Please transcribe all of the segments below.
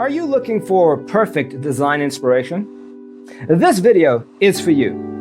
Are you looking for perfect design inspiration? This video is for you.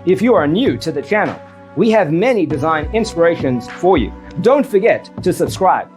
If you are new to the channel, we have many design inspirations for you. Don't forget to subscribe.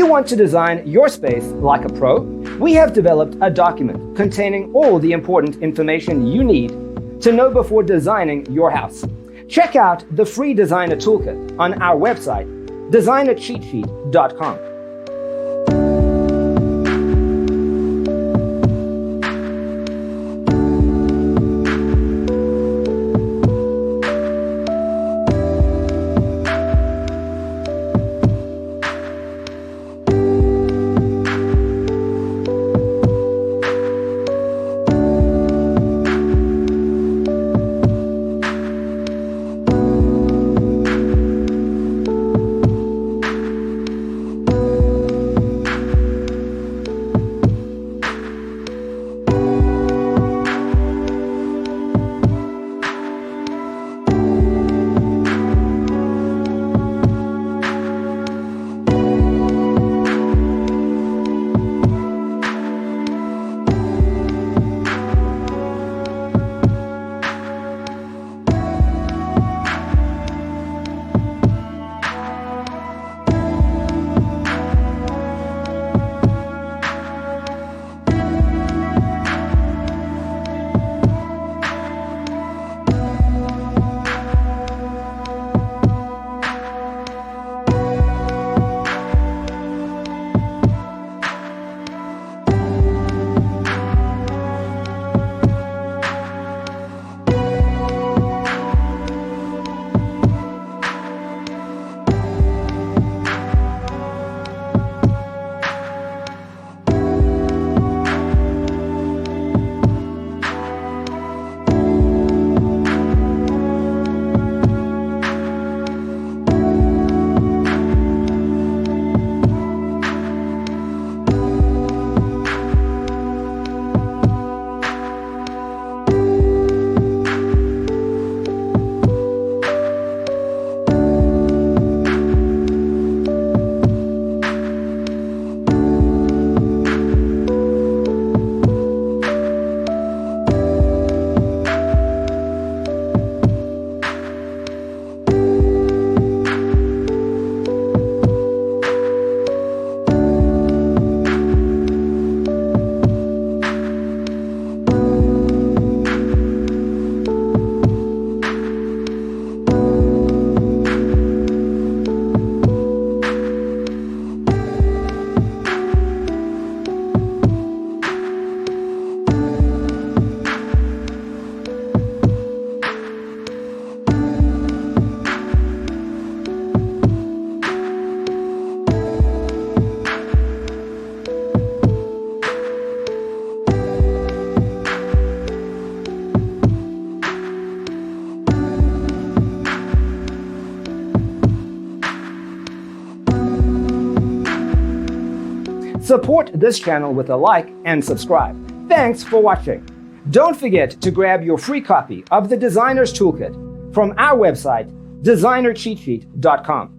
want to design your space like a pro? We have developed a document containing all the important information you need to know before designing your house. Check out the free designer toolkit on our website, designercheatsheet.com. Support this channel with a like and subscribe. Thanks for watching. Don't forget to grab your free copy of the Designer's Toolkit from our website, designercheatsheet.com.